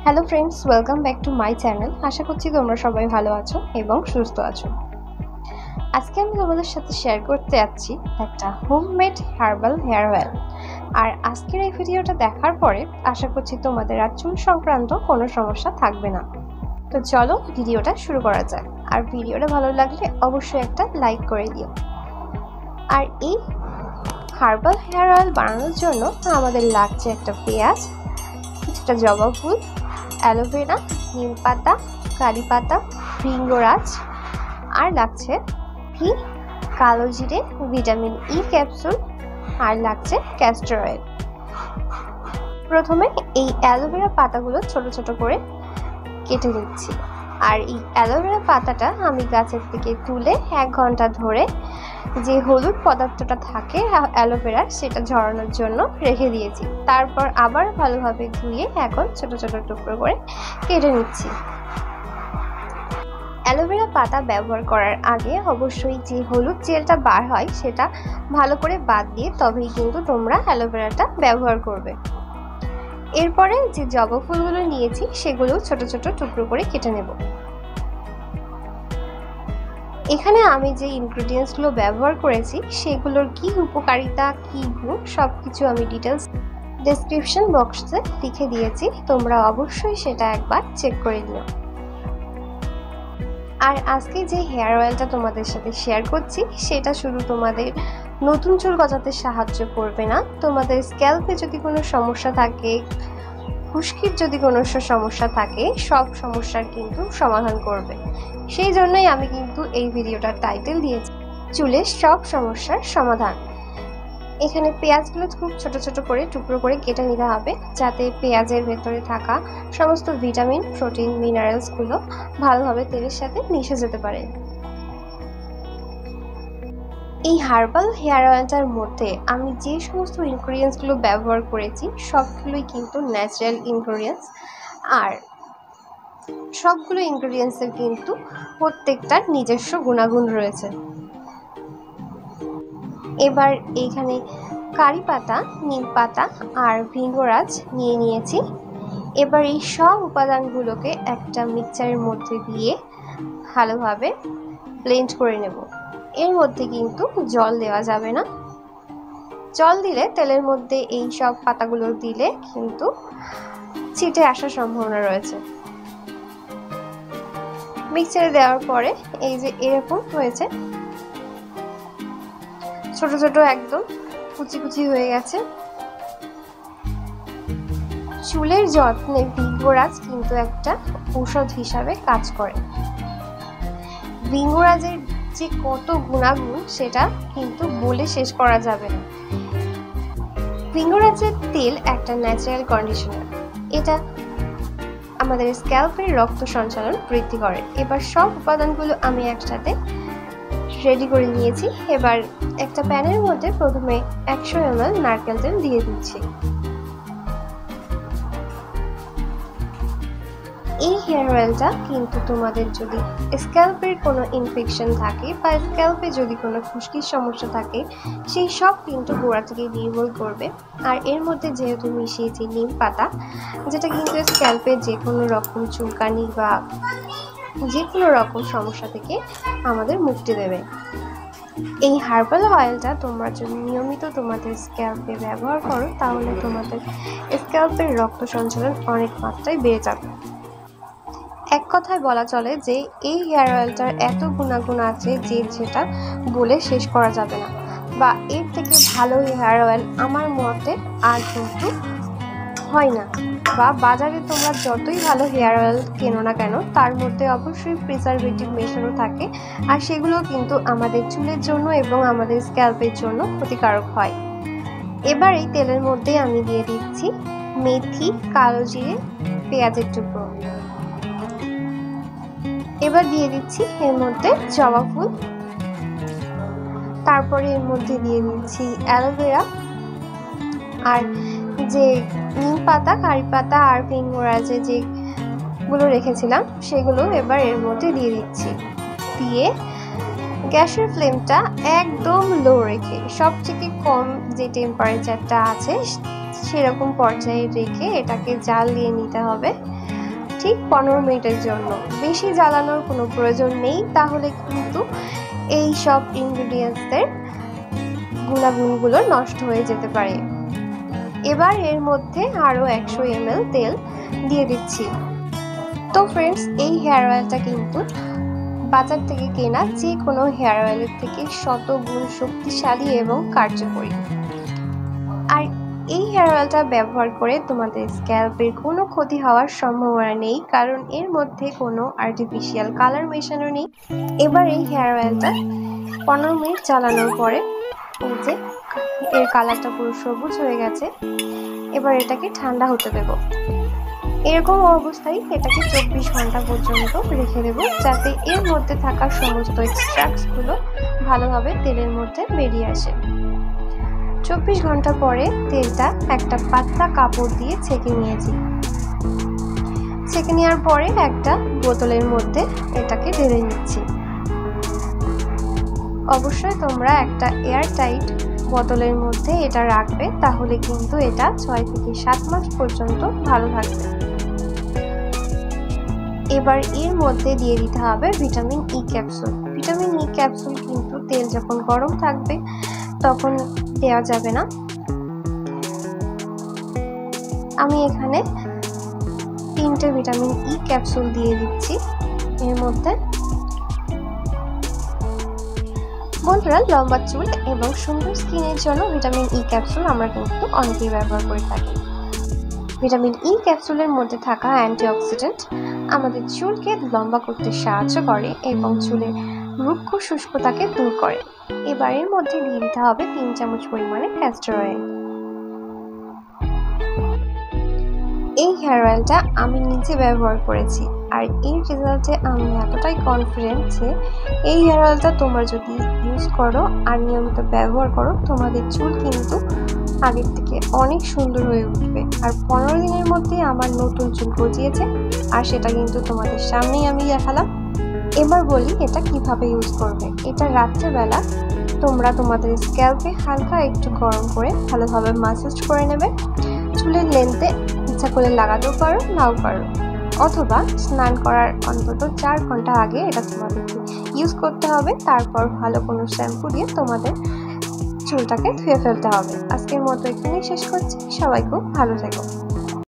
Hello friends, welcome back to my channel. আশা করছি তোমরা সবাই ভালো আছো এবং সুস্থ আছো। আজকে আমি তোমাদের সাথে শেয়ার করতে যাচ্ছি একটা হোমমেড হার্বাল হেয়ার অয়েল। আর আজকের এই ভিডিওটা দেখার পরে আশা করছি তোমাদের আর চুল সংক্রান্ত কোনো সমস্যা থাকবে না। তো চলো ভিডিওটা শুরু করা যাক। আর ভিডিওটা ভালো লাগলে অবশ্যই একটা লাইক করে দিও। আর এই হার্বাল হেয়ার অয়েল বানানোর জন্য আমাদের লাগছে একটা পেঁয়াজ, কিছুটা জবা ফুল, অ্যালোভেরা, নিম পাতা, কারি পাতা, ভৃঙ্গরাজ, আর লাগছে ঘি, কালো জিরে, ভিটামিন ই ক্যাপসুল, আর লাগছে ক্যাস্টর অয়েল। প্রথমে এই অ্যালোভেরা পাতাগুলো ছোট ছোট করে কেটে নিচ্ছি। আর এই অ্যালোভেরা পাতাটা আমি গাছের থেকে তুলে 1 ঘন্টা ধরে যে হলুদ পদার্থটা থাকে অ্যালোভেরার সেটা ঝরানোর জন্য রেখে দিয়েছি। তারপর আবার ভালোভাবে ধুয়ে এখন ছোট ছোট টুকরো করে কেটে নিচ্ছি। অ্যালোভেরা পাতা ব্যবহার করার আগে অবশ্যই যে হলুদ জেলটা বার হয় সেটা ভালো করে বাদ দিয়ে তবেই কিন্তু তোমরা অ্যালোভেরাটা ব্যবহার করবে। এরপরে যে জবা ফুলগুলো নিয়েছি সেগুলো ছোট ছোট টুকরো করে কেটে নেব। এখানে আমি যে ইনগ্রেডিয়েন্টসগুলো ব্যবহার করেছি সেগুলোর কি উপকারিতা, কি গুণ সবকিছু আমি ডিটেলস ডেসক্রিপশন বক্সে লিখে দিয়েছি, তোমরা অবশ্যই সেটা একবার চেক করে নিও। আর আজকে যে হেয়ার অয়েলটা তোমাদের সাথে শেয়ার করছি সেটা শুধু তোমাদের নতুন চুল গজাতে সাহায্য করবে না, তোমাদের স্ক্যাল্পে যদি কোনো সমস্যা থাকে, খুশকির যদি কোনো সমস্যা থাকে, সব সমস্যার কিন্তু সমাধান করবে। সেই জন্যই আমি কিন্তু এই ভিডিওটার টাইটেল দিয়েছি চুলের সব সমস্যার সমাধান। এখানে পেঁয়াজগুলো খুব ছোট ছোট করে টুকরো করে কেটে নিতে হবে, যাতে পেঁয়াজের ভেতরে থাকা সমস্ত ভিটামিন, প্রোটিন, মিনারেলসগুলো ভালোভাবে তেলের সাথে মিশে যেতে পারে। এই হার্বাল হেয়ার অয়েলটার মধ্যে আমি যে সমস্ত ইনগ্রেডিয়েন্টসগুলো ব্যবহার করেছি সবগুলোই কিন্তু ন্যাচারাল ইনগ্রেডিয়েন্টস। আর সবগুলো ইনগ্রেডিয়েন্টসের কিন্তু প্রত্যেকটার নিজস্ব গুণাগুণ রয়েছে। এবার এইখানে কারি পাতা, নিম পাতা আর ভৃঙ্গরাজ নিয়ে নিয়েছি। এবার এই সব উপাদানগুলোকে একটা মিক্সচারের মধ্যে দিয়ে ভালোভাবে ব্লেন্ড করে নেব। এর মধ্যে কিন্তু জল দেওয়া যাবে না, জল দিলে তেলের মধ্যে এই সব পাতাগুলো দিলে কিন্তু ছিটে আসার সম্ভাবনা রয়েছে। মিক্সচারে দেওয়ার পরে এই যে এরকম হয়েছে, ছোট ছোট একদম কুচি কুচি হয়ে গেছে। চুলের যত্নে ভৃঙ্গরাজ কিন্তু একটা ঔষধ হিসাবে কাজ করে। ভৃঙ্গরাজের যে কত গুণাগুণ সেটা কিন্তু বলে শেষ করা যাবে না। ভৃঙ্গরাজের তেল একটা ন্যাচারাল কন্ডিশনার, এটা আমাদের স্ক্যাল্পের রক্ত সঞ্চালন বৃদ্ধি করে। এবার সব উপাদানগুলো আমি একসাথে রেডি করে নিয়েছি। এবার একটা প্যানের মধ্যে প্রথমে 100 ml নারকেল তেল দিয়ে দিচ্ছি। এই হেয়ার অয়েলটা কিন্তু তোমাদের যদি স্ক্যাল্পের কোনো ইনফেকশন থাকে বা স্ক্যাল্পে যদি কোনো খুশকির সমস্যা থাকে সেই সব কিন্তু গোড়া থেকে নির্মূল করবে। আর এর মধ্যে যেহেতু মিশিয়েছি নিম পাতা, যেটা কিন্তু স্ক্যাল্পের যে কোনো রকম চুলকানি বা যে কোনো রকম সমস্যা থেকে আমাদের মুক্তি দেবে। এই হার্বাল অয়েলটা তোমরা যদি নিয়মিত তোমাদের স্ক্যাল্পে ব্যবহার করো তাহলে তোমাদের স্ক্যাল্পের রক্ত সঞ্চালন অনেক মাত্রায় বেড়ে যাবে। এক কথায় বলা চলে যে এই হেয়ার অয়েলটার এত গুণাগুণ আছে যে যেটা বলে শেষ করা যাবে না, বা এর থেকে ভালো হেয়ার অয়েল আমার মতে আর কিন্তু হয় না। বা বাজারে তোমরা যতই ভালো হেয়ার অয়েল কেনো না কেন তার মধ্যে অবশ্যই প্রিজারভেটিভ মেশানো থাকে, আর সেগুলো কিন্তু আমাদের চুলের জন্য এবং আমাদের স্ক্যাল্পের জন্য ক্ষতিকারক হয়। এবার এই তেলের মধ্যে আমি দিয়ে দিচ্ছি মেথি, কালো জিরে, পেঁয়াজের টুকরো। এবার দিয়ে দিচ্ছি এর মধ্যে জবা ফুল, তারপরে এর মধ্যে দিয়ে দিচ্ছি অ্যালোভেরা, আর যে নিম পাতা, কারি পাতা আর ভৃঙ্গরাজে যেগুলো রেখেছিলাম সেগুলো এবার এর মধ্যে দিয়ে দিচ্ছি। দিয়ে গ্যাসের ফ্লেমটা একদম লো রেখে, সবথেকে কম যে টেম্পারেচারটা আছে সেরকম পর্যায়ে রেখে এটাকে জাল দিয়ে নিতে হবে। ঠিক 15 মিনিটের জন্য। বেশি জ্বালানোর কোনো প্রয়োজন নেই, তাহলে কিন্তু এই সব ইনগ্রেডিয়েন্টসের গুণাগুণগুলো নষ্ট হয়ে যেতে পারে। এবার এর মধ্যে আরও 100 ml তেল দিয়ে দিচ্ছি। তো ফ্রেন্ডস, এই হেয়ার অয়েলটা কিন্তু বাজার থেকে কেনা যে কোনো হেয়ার অয়েলের থেকে শতগুণ শক্তিশালী এবং কার্যকরী। আর এই হেয়ার অয়েলটা ব্যবহার করে তোমাদের স্ক্যাল্পের কোনো ক্ষতি হওয়ার সম্ভাবনা নেই, কারণ এর মধ্যে কোনো আর্টিফিশিয়াল কালার মেশানো নেই। এবার এই হেয়ার অয়েলটা 15 মিনিট জ্বালানোর পরে এই যে এর কালারটা পুরো সবুজ হয়ে গেছে। এবার এটাকে ঠান্ডা হতে দেব। এরকম অবস্থায় এটাকে 24 ঘন্টা পর্যন্ত রেখে দেব, যাতে এর মধ্যে থাকা সমস্ত এক্সট্রাক্টসগুলো ভালোভাবে তেলের মধ্যে বেরিয়ে আসে। 24 ঘন্টা পরে তেলটা একটা পাতলা কাপড় দিয়ে ছেঁকে নিয়েছি। ছেঁকে নেওয়ার পরে একটা বোতলের মধ্যে এটাকে ঢেলে নিচ্ছি। অবশ্যই তোমরা একটা এয়ারটাইট বোতলের মধ্যে এটা রাখবে, তাহলে কিন্তু এটা 6 থেকে 7 মাস পর্যন্ত ভালো থাকবে। এবার এর মধ্যে দিয়ে দিতে হবে vitamin E capsule. Vitamin E capsule কিন্তু তেল যখন গরম থাকবে তখন দেওয়া যাবে না। আমি এখানে 3টে ভিটামিন ই ক্যাপসুল দিয়ে দিচ্ছি এর মধ্যে। বন্ধুরা, লম্বা চুল এবং সুন্দর স্কিনের জন্য ভিটামিন ই ক্যাপসুল আমরা কিন্তু অনেকেই ব্যবহার করে থাকি। ভিটামিন ই ক্যাপসুলের মধ্যে থাকা অ্যান্টিঅক্সিডেন্ট আমাদের চুলকে লম্বা করতে সাহায্য করে এবং চুলের রুক্ষ শুষ্কতাকে দূর করে। এবার এর মধ্যে দিয়ে দিতে হবে 3 চামচ পরিমাণে ক্যাস্টর অয়েল। এই হেয়ার অয়েলটা আমি নিজে ব্যবহার করেছি, আর এই রেজাল্টে আমি এতটাই কনফিডেন্ট যে এই হেয়ার অয়েলটা তোমরা যদি ইউজ করো আর নিয়মিত ব্যবহার করো, তোমাদের চুল কিন্তু আগের থেকে অনেক সুন্দর হয়ে উঠবে। আর 15 দিনের মধ্যে আমার নতুন চুল গজিয়েছে, আর সেটা কিন্তু তোমাদের সামনেই আমি দেখালাম। এবার বলি এটা কিভাবে ইউজ করবে। এটা রাত্রেবেলা তোমরা তোমাদের স্ক্যাল্পে হালকা একটু গরম করে ভালোভাবে ম্যাসাজ করে নেবে। চুলের লেন্থে ইচ্ছা করে লাগাতেও পারো, নাও পারো, অথবা স্নান করার অন্তত 4 ঘন্টা আগে এটা তোমাদেরকে ইউজ করতে হবে। তারপর ভালো কোনো শ্যাম্পু দিয়ে তোমাদের চুলটাকে ধুয়ে ফেলতে হবে। আজকের মতো এখানেই শেষ করছি। সবাই খুব ভালো থেকো।